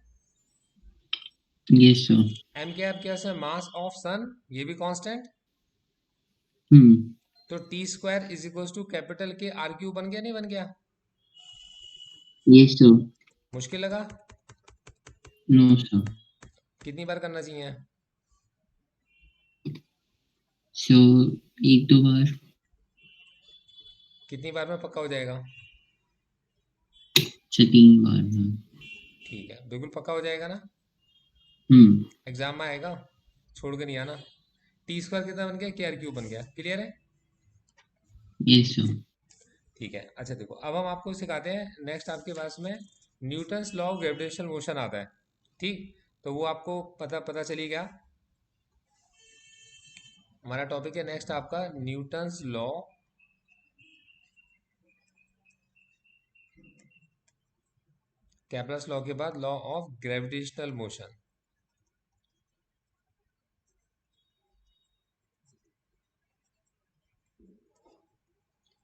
Yes sir. M क्या है आपके पास में? मास ऑफ सन, ये भी कांस्टेंट। हम्म। तो T square is equal to capital K R cube बन गया नहीं बन गया? Yes sir. मुश्किल लगा? No sir. कितनी बार करना चाहिए? सो एक दो बार। कितनी बार में पक्का हो जाएगा? अच्छा 3 बार में। ठीक है, बिल्कुल पक्का हो जाएगा ना? हम्म। एग्जाम में आएगा, छोड़ के नहीं आना। टी स्क्वायर कितना बन गया? के आर क्यूब बन गया। क्लियर है? Yes sir. ठीक है। अच्छा देखो अब हम आपको सिखाते हैं नेक्स्ट आपके पास में Newton's law of gravitational motion आता है। ठीक, तो वो आपको पता पता चली गया। हमारा टॉपिक है नेक्स्ट आपका न्यूटन्स लॉ, कैप्लर्स लॉ के बाद लॉ ऑफ ग्रेविटेशनल मोशन।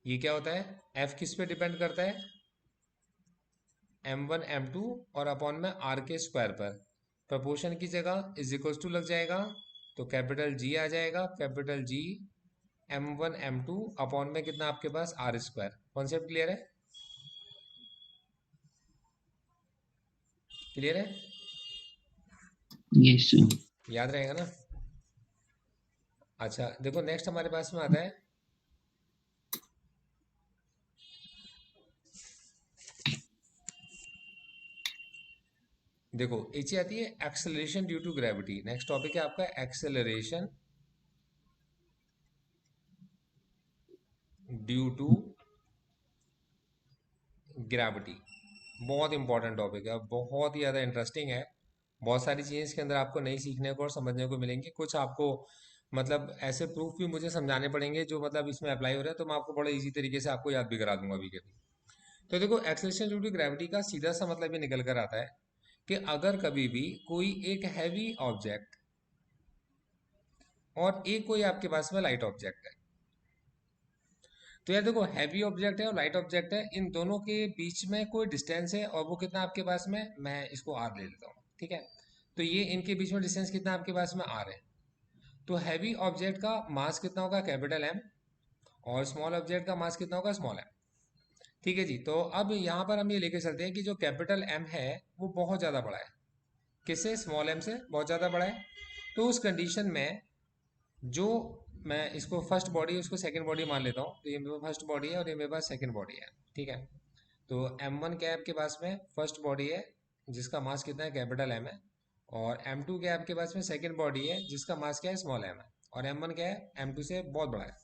ये क्या होता है? एफ किस पे डिपेंड करता है? m1 m2 और अपॉन में r के स्क्वायर पर। प्रपोर्शन की जगह इज इक्वल टू लग जाएगा, तो कैपिटल जी आ जाएगा, capital G m1 m2 upon में कितना आपके पास आर स्क्वायर। कॉन्सेप्ट क्लियर है? क्लियर है? Yes sir. याद रहेगा ना? अच्छा देखो नेक्स्ट हमारे पास में आता है, देखो नीचे आती है acceleration due to gravity. Next topic है आपका एक्सेलरेशन ड्यू टू ग्रेविटी। बहुत इंपॉर्टेंट टॉपिक है, बहुत ही ज़्यादा इंटरेस्टिंग है। बहुत सारी चीज़ें इसके अंदर आपको नई सीखने को और समझने को मिलेंगी। कुछ आपको मतलब ऐसे प्रूफ भी मुझे समझाने पड़ेंगे जो मतलब इसमें अप्लाई हो रहे हैं, तो मैं आपको बड़ा इजी तरीके से आपको याद भी करा दूंगा अभी के अभी। तो देखो एक्सेलरेशन ड्यू टू ग्रेविटी का सीधा सा मतलब ये निकल कर आता है कि अगर कभी भी कोई एक हैवी ऑब्जेक्ट और एक कोई आपके पास में लाइट ऑब्जेक्ट है, तो यार देखो हैवी ऑब्जेक्ट है और लाइट ऑब्जेक्ट है, इन दोनों के बीच में कोई डिस्टेंस है और वो कितना आपके पास में, मैं इसको आर ले लेता हूँ। ठीक है, तो ये इनके बीच में डिस्टेंस कितना आपके पास में आर है। तो हैवी ऑब्जेक्ट का मास कितना होगा? Capital M. और स्मॉल ऑब्जेक्ट का मास कितना होगा? Small M. ठीक है जी, तो अब यहाँ पर हम ये लेके चलते हैं कि जो कैपिटल एम है वो बहुत ज़्यादा बड़ा है। किससे? स्मॉल एम से बहुत ज़्यादा बड़ा है। तो उस कंडीशन में जो, मैं इसको फर्स्ट बॉडी उसको सेकंड बॉडी मान लेता हूँ, तो ये मेरे पास फर्स्ट बॉडी है और ये मेरे पास सेकंड बॉडी है। ठीक है, तो m1 क्या है आपके पास में? फर्स्ट बॉडी है जिसका मास कितना है? कैपिटल एम है। और m2 क्या है आपके पास में? सेकंड बॉडी है जिसका मास क्या है? स्मॉल एम है। और m1 क्या है? m2 से बहुत बड़ा है।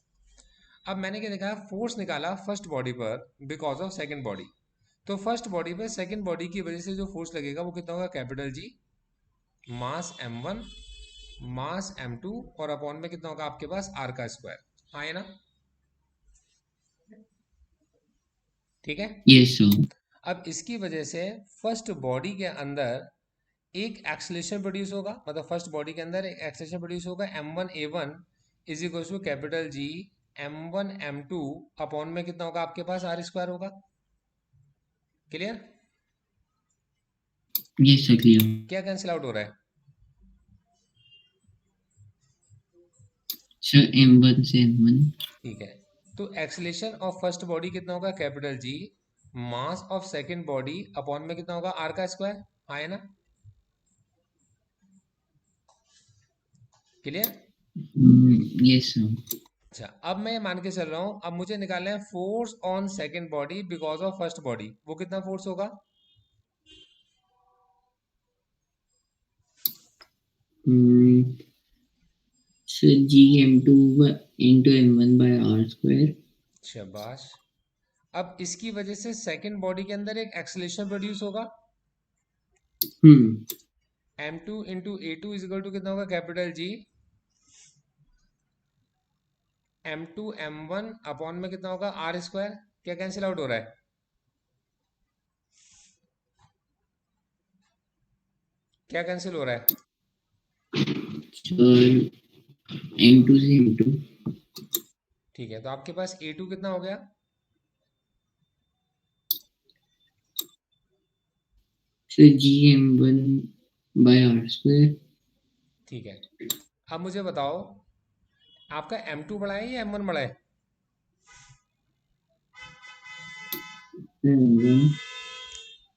अब मैंने क्या देखा? फोर्स निकाला फर्स्ट बॉडी पर बिकॉज ऑफ सेकंड बॉडी। तो फर्स्ट बॉडी पे सेकंड बॉडी की वजह से जो फोर्स लगेगा वो कितना होगा? कैपिटल जी मास m1 मास m2 और अपॉन में कितना होगा आपके पास? आर का स्क्वायर। हाँ है ना? ठीक है। Yes sir. अब इसकी वजह से फर्स्ट बॉडी के अंदर एक एक्सलेशन प्रोड्यूस होगा, मतलब फर्स्ट बॉडी के अंदर एक एक्सलेशन प्रोड्यूस होगा m1 a1 is equal to capital G m1 m2 upon में कितना होगा आपके पास? आर स्क्वायर होगा। क्लियर? Yes sir clear. क्या कैंसिल आउट हो रहा है? सर M1 से M1। ठीक है, तो एक्सलेशन ऑफ फर्स्ट बॉडी कितना होगा? Capital G mass of second body upon में कितना होगा? आर का स्क्वायर। हाँ है ना? क्लियर? Yes sir. अच्छा अब मैं मान के चल रहा हूं, अब मुझे निकालना है force on second body because of first body. वो कितना फोर्स होगा? Sir G M2 into M1 by R square। शाबाश। अब इसकी वजह से सेकंड बॉडी के अंदर एक एक्सेलेरेशन प्रोड्यूस होगा। Hmm m2 into A two is equal to कितना होगा, capital G m2 m1 upon में कितना होगा, आर स्क्वायर। क्या कैंसिल आउट हो रहा है, क्या कैंसिल हो रहा है? सर M2 से M2। ठीक है, तो आपके पास a2 कितना हो गया, सर GM1/R²। ठीक है। अब मुझे बताओ, आपका m2 बड़ा है या m1 बड़ा है? M1।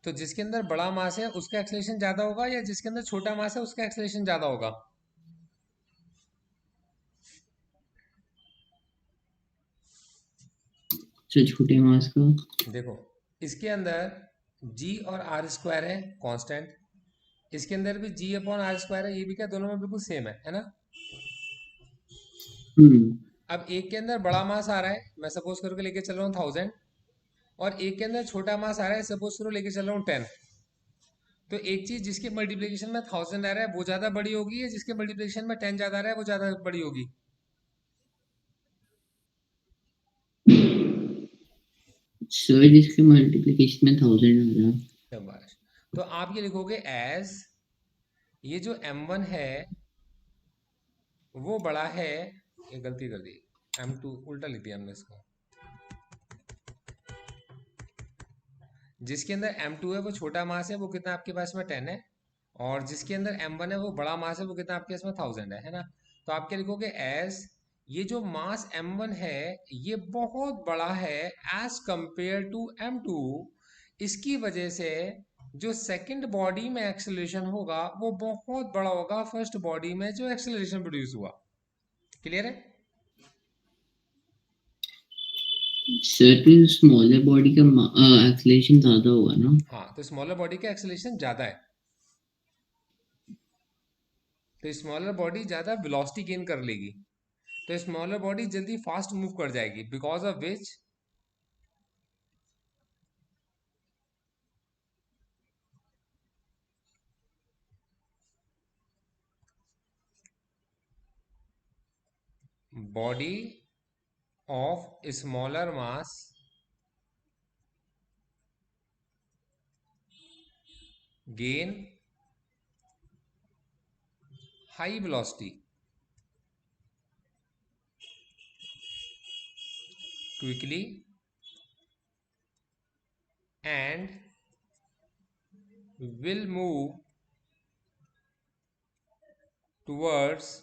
तो जिसके अंदर बड़ा मास है उसका एक्सेलरेशन ज्यादा होगा, या जिसके अंदर छोटा मास है उसका एक्सेलरेशन ज्यादा होगा? सर छोटे मास का। देखो, इसके अंदर g और आर स्क्वायर है कांस्टेंट, इसके अंदर भी g अपॉन आर स्क्वायर है, ये भी क्या दोनों में बिल्कुल सेम है ना? हम्म अब एक के अंदर बड़ा मास आ रहा है, मैं सपोज करके लेके चल रहा हूँ 1000, और एक के अंदर छोटा मास आ रहा है, सपोज करो लेके चल रहा हूँ 10। तो एक चीज जिसके मल्टीप्लिकेशन में 1000 आ रहा है वो ज्यादा बड़ी होगी, या जिसके मल्टीप्लिकेशन में 10 ज्यादा आ रहा है वो ज्यादा बड़ी होगी? सर जिसके मल्टीप्लिकेशन में 1000 आ रहा। शाबाश। तो आप ये लिखोगे एज, ये जो m1 है वो बड़ा है, ये गलती कर दी, m2 उल्टा लिख दिया हमने इसको। जिसके अंदर m2 है वो छोटा मास है, वो कितना आपके पास में 10 है, और जिसके अंदर m1 है वो बड़ा मास है, वो कितना आपके पास में 1000 है ना? तो आप क्या लिखोगे एज, ये जो मास m1 है ये बहुत बड़ा है एज कंपेयर टू m2, इसकी वजह से जो सेकंड बॉडी में एक्सेलरेशन होगा वो बहुत बड़ा होगा फर्स्ट बॉडी में जो एक्सेलरेशन प्रोड्यूस हुआ। क्लियर है? सर तो स्मॉलर बॉडी का एक्सेलरेशन ज्यादा होगा ना। हाँ, तो स्मॉलर बॉडी का एक्सेलरेशन ज्यादा है, तो स्मॉलर बॉडी ज्यादा वेलोसिटी गेन कर लेगी, तो स्मॉलर बॉडी जल्दी फास्ट मूव कर जाएगी, because of which body of smaller mass gain high velocity quickly and will move towards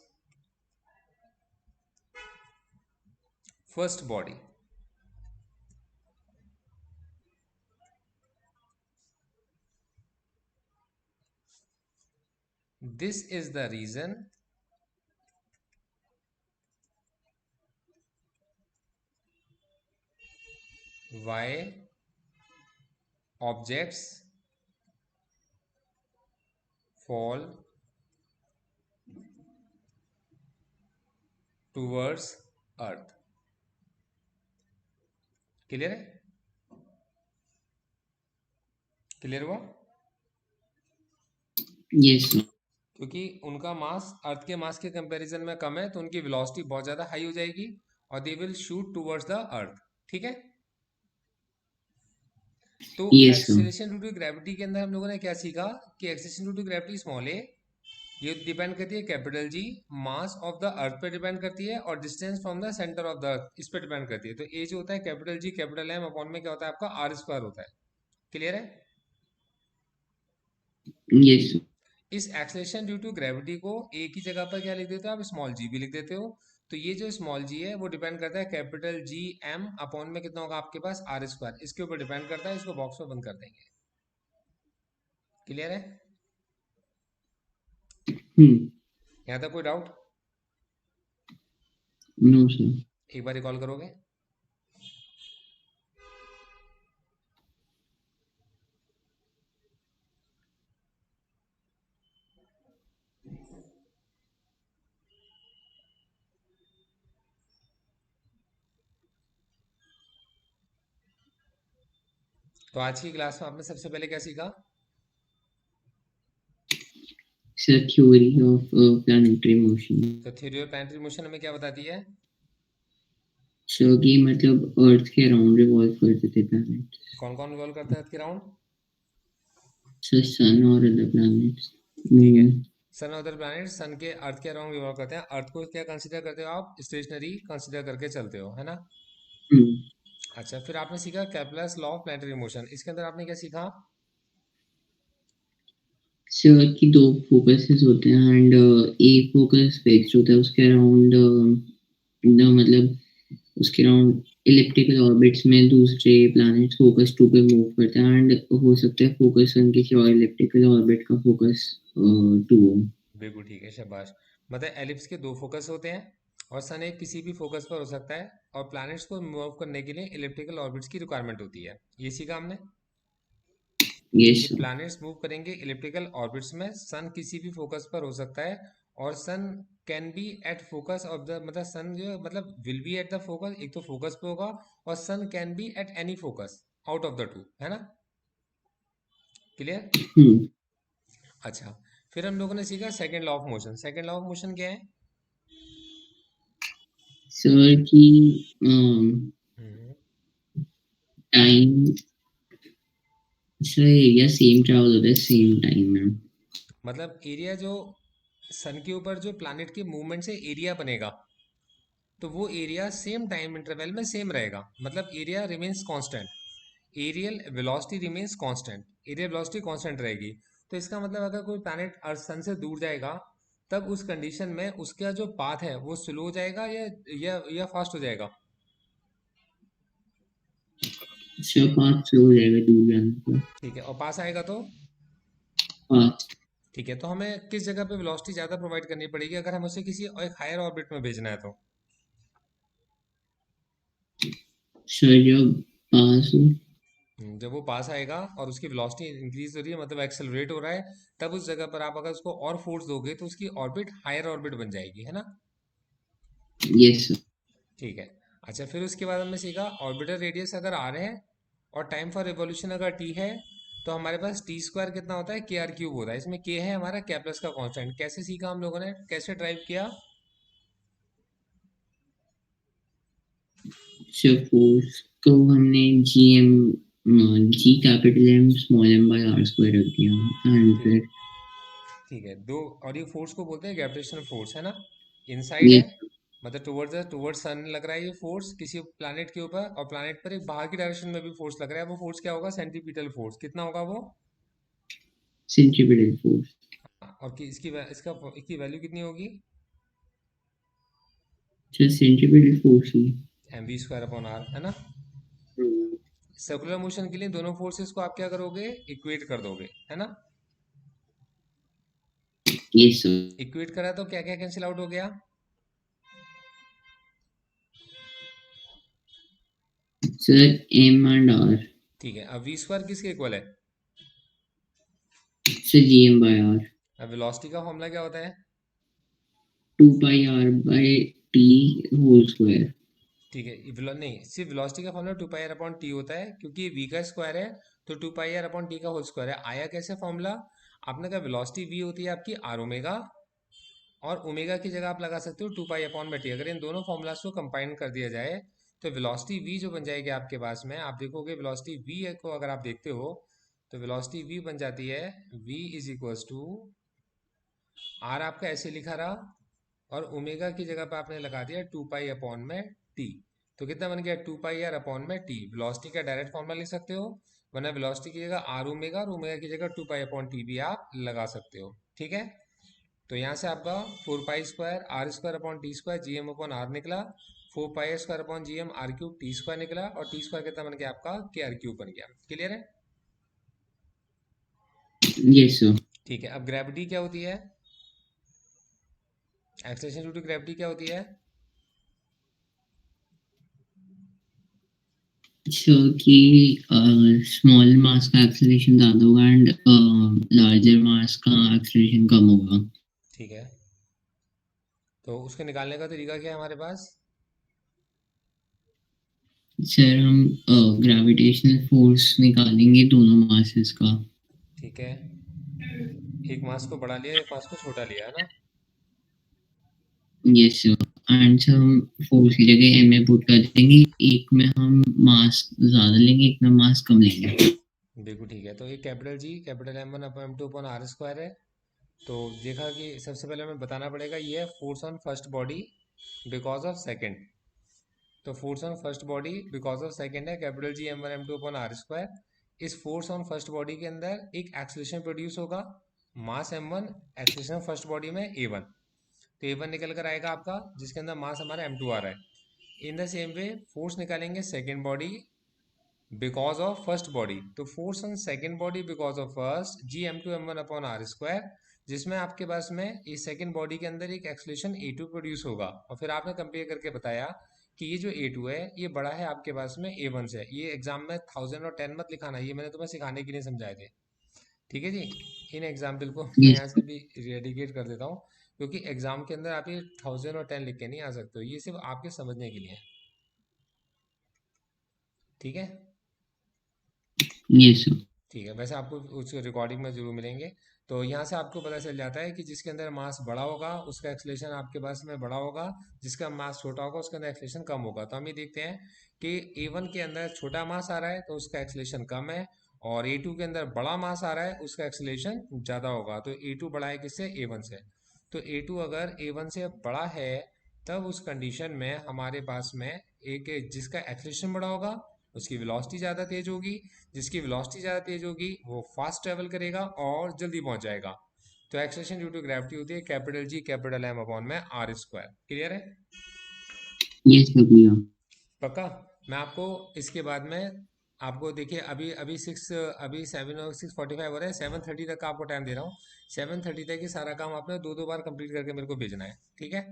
first body. This is the reason why objects fall towards earth. Clear है? Clear हुआ? Yes sir. क्योंकि उनका मास अर्थ के मास के comparison में कम है, तो उनकी वेलोसिटी बहुत ज़्यादा हाई हो जाएगी और they will shoot towards the earth. ठीक है? तो yes sir. Acceleration due to gravity के अंदर हम लोगों ने क्या सीखा कि acceleration due to gravity small a, ये डिपेंड करती है capital G, mass of the earth पे डिपेंड करती है, और distance from the centre of the earth इस पे डिपेंड करती है। तो ए जो होता है capital G capital M upon में क्या होता है आपका आर स्क्वायर होता है। क्लियर है? Yes sir. इस एक्सेलरेशन ड्यू टू ग्रेविटी को ए की जगह पर क्या लिख देते हो आप, स्मॉल जी भी लिख देते हो। तो ये जो स्मॉल जी है वो डिपेंड करता है कैपिटल जी एम अपॉन में कितना होगा आपके पास आर स्क्वायर, इसके ऊपर डिपेंड करता है। इसको बॉक्स में बंद कर देंगे। क्लियर है? हम्म यहाँ तक कोई डाउट? No sir. एक बार रिकॉल करोगे? तो आज की क्लास में आपने सबसे पहले क्या सीखा? Sir theory of planetary motion. तो थ्योरी ऑफ प्लैनेटरी मोशन हमें क्या बताती है? सर कि मतलब अर्थ के अराउंड रिवॉल्व करते थे प्लैनेट। कौन कौन रिवॉल्व करता है अर्थ के राउंड? सर सन और अदर प्लैनेट्स। ठीक है। मून। सन अदर प्लैनेट सन के अर्थ के अराउंड रिवॉल्व करते हैं। अर्थ को क्या कंसीडर करते हो आप? स्टेशनरी कंसीडर करके चलते हो, है ना? अच्छा, फिर आपने सीखा Kepler's law of planetary motion. इसके अंदर आपने क्या सीखा? सर की दो फोकसेस होते हैं एंड एक फोकस फिक्स्ड होता है उसके अराउंड, मतलब उसके अराउंड इलिप्टिकल ऑर्बिट्स में दूसरे प्लैनेट्स फोकस टू पे मूव करते हैं एंड हो सकता है फोकस सन किसी और इलिप्टिकल ऑर्बिट का फोकस टू हो। बिल्कुल ठीक है, शाबाश। मतलब एलिप्स के दो फोकस होते हैं और सन एक किसी भी फोकस पर हो सकता है, और प्लैनेट्स को मूव करने के लिए इलिप्टिकल ऑर्बिट्स की रिक्वायरमेंट होती है। ये सीखा हमने यस कि सर। प्लैनेट्स मूव करेंगे इलिप्टिकल ऑर्बिट्स में। सन किसी भी फोकस पर हो सकता है, और sun can be at focus of the, मतलब सन जो है, मतलब will be at the focus, एक तो फोकस पे होगा, और sun can be at any focus out of the two, है ना? क्लियर? अच्छा, फिर हम लोगों ने सीखा second law of motion. Second law of motion क्या है? सर की hmm, time, sir area same travel होता है सेम टाइम में। मतलब एरिया जो सन के ऊपर जो प्लैनेट के मूवमेंट से एरिया बनेगा, तो वो एरिया सेम टाइम इंटरवल में सेम रहेगा। मतलब area remains constant, areal velocity remains constant, areal velocity constant रहेगी। तो इसका मतलब अगर कोई प्लैनेट अर्थ सन से दूर जाएगा, तब उस कंडीशन में उसका जो पाथ है वो स्लो हो जाएगा या फास्ट हो जाएगा? सर पाथ स्लो हो जाएगा दूर जाने पर। ठीक है, और पास आएगा तो? पाथ। ठीक है, तो हमें किस जगह पे वेलोसिटी ज़्यादा प्रोवाइड करनी पड़ेगी अगर हमें उसे किसी एक हायर ऑर्बिट में भेजना है तो? सर जब पास हो। जब वो पास आएगा और उसकी वेलोसिटी इंक्रीज हो रही है, मतलब एक्सेलरेट हो रहा है, तब उस जगह पर आप अगर उसको और फोर्स दोगे तो उसकी ऑर्बिट हायर ऑर्बिट बन जाएगी, है ना? Yes sir. ठीक है। अच्छा, फिर उसके बाद हमने सीखा ऑर्बिटर रेडियस अगर आर है और टाइम फॉर रिवॉल्यूशन अगर टी है, तो हमारे पास टी स्क्वायर कितना होता है? के आर क्यूब होता है। इसमें के है हमारा कैप्लस का कांस्टेंट। कैसे सीखा हम लोगों ने, कैसे ड्राइव किया? सर फोर्स को हमने G M, G capital M small M by R square रख दिया एंड ठीक फिर। ठीक है दो। और ये फोर्स को बोलते हैं ग्रेविटेशनल फोर्स, है ना? इनसाइड है, यस। मतलब टुवर्ड्स सन लग रहा है ये फोर्स किसी प्लैनेट के ऊपर, और प्लैनेट पर एक बाहर की डायरेक्शन में भी फोर्स लग रहा है। वो फोर्स क्या होगा? Centripetal force. कितना होगा वो? Centripetal force. हाँ, और इसकी वैल्यू कितनी होगी? सर सेंट्रीपिटल फोर्स ही। M V square upon R, है ना? सर्कुलर मोशन के लिए दोनों फोर्सेस को आप क्या करोगे? इक्वेट कर दोगे, है ना? Yes sir. इक्वेट करा तो क्या क्या कैंसिल आउट हो गया? Sir M and R. ठीक है, अब वी स्क्वायर किसके इक्वल है? Sir G M by R. अब वेलोसिटी का फॉर्मूला क्या होता है? Two pi R by T whole square. ठीक है, नहीं, सिर्फ वेलोसिटी का formula two pi R upon T होता है, क्योंकि वी का स्क्वायर है, तो two pi R upon T का होल स्क्वायर है। आया कैसे फॉर्मूला? आपने कहा वेलोसिटी वी होती है आपकी आर ओमेगा, और ओमेगा की जगह आप लगा सकते हो टू पाई अपॉन में टी। अगर इन दोनों फॉर्मूलाज को कंबाइन कर दिया जाए, तो वेलोसिटी वी जो बन जाएगी आपके पास में, आप देखोगे वेलोसिटी वी को अगर आप देखते हो, तो वेलोसिटी वी बन जाती है V is equals to, R आपका ऐसे लिखा रहा, और ओमेगा की जगह पे आपने लगा दिया टू पाई अपॉन में टी। तो कितना बन गया? टू पाई आर अपॉन में टी। वेलोसिटी का डायरेक्ट फॉर्मूला लिख सकते हो, वरना वेलोसिटी की जगह आर ओमेगा, और ओमेगा की जगह टू पाई अपॉन टी भी आप लगा सकते हो। ठीक है, तो यहाँ से आपका four pi square R square upon T square G M upon R निकला, four pi square upon G M R cube T square निकला, और टी स्क्वायर कितना बन गया आपका? के आर क्यूब बन गया। क्लियर है? Yes sir. ठीक है, अब ग्रेविटी क्या होती है? एक्सलेशन ड्यू टू ग्रेविटी क्या होती है? सो कि स्मॉल मास का एक्सेलरेशन ज़्यादा होगा एंड लार्जर मास का एक्सेलरेशन कम होगा। ठीक है, तो उसके निकालने का तरीका क्या है हमारे पास? सर हम ग्रेविटेशनल फोर्स निकालेंगे दोनों मासेस का। ठीक है, एक मास को बड़ा लिया, एक मास को छोटा लिया, है ना? Yes sir. एंड सर हम फोर्स की जगह एम में पुट कर देंगे, एक में हम मास ज़्यादा लेंगे, एक में मास कम लेंगे। बिल्कुल ठीक है। तो ये capital G capital M1 upon M2 upon R square है। तो देखा कि सबसे पहले हमें बताना पड़ेगा ये है force on first body because of second. तो force on first body because of second है capital G M1 M2 upon R square. इस फोर्स ऑन फर्स्ट बॉडी के अंदर एक एक्सलेशन प्रोड्यूस होगा, मास M1, एक्सलेशन फर्स्ट बॉडी में A1। तो A1 निकल कर आएगा आपका, जिसके अंदर मास हमारा M2 आ रहा है। In the same way force निकालेंगे second body because of first body. तो force on second body because of first G M2 M1 upon R square, जिसमें आपके पास में इस सेकेंड बॉडी के अंदर एक एक्सलेशन A2 प्रोड्यूस होगा। और फिर आपने कंपेयर करके बताया कि ये जो A2 है ये बड़ा है आपके पास में A1 से। ये एग्जाम में 1000 और 10 मत लिखाना, ये मैंने तुम्हें सिखाने के लिए समझाए थे। ठीक है जी। इन एग्जाम्पल को मैं यस यहाँ से भी रेडिकेट कर देता हूँ, क्योंकि एग्जाम के अंदर आप ये 1000 और 10 लिख के नहीं आ सकते हो, ये सिर्फ आपके समझने के लिए है। ठीक है। Yes sir. ठीक है, वैसे आपको उस रिकॉर्डिंग में जरूर मिलेंगे। तो यहाँ से आपको पता चल जाता है कि जिसके अंदर मास बड़ा होगा उसका एक्सलेशन आपके पास में बड़ा होगा, जिसका मास छोटा होगा उसके अंदर एक्सलेशन कम होगा। तो हम ये देखते हैं कि A1 के अंदर छोटा मास आ रहा है तो उसका एक्सलेशन कम है, और A2 के अंदर बड़ा मास आ रहा है उसका एक्सलेशन ज़्यादा होगा। तो A2 बड़ा है किससे? A1 से। तो A2 अगर A1 से बड़ा है तब उस कंडीशन में हमारे पास में एक जिसका एक्सलेशन बड़ा होगा उसकी वेलोसिटी ज़्यादा तेज होगी, जिसकी वेलोसिटी ज़्यादा तेज होगी वो फास्ट ट्रेवल करेगा और जल्दी पहुंच जाएगा। तो एक्सेलरेशन ड्यू टू ग्रेविटी होती है capital G capital M upon में आर स्क्वायर। क्लियर है? यस सर भैया। पक्का? मैं आपको इसके बाद में आपको देखिए अभी अभी 6:45 हो रहा है, 7:30 तक का आपको टाइम दे रहा हूँ। 7:30 तक ये सारा काम आपने दो दो बार कंप्लीट करके मेरे को भेजना है। ठीक है?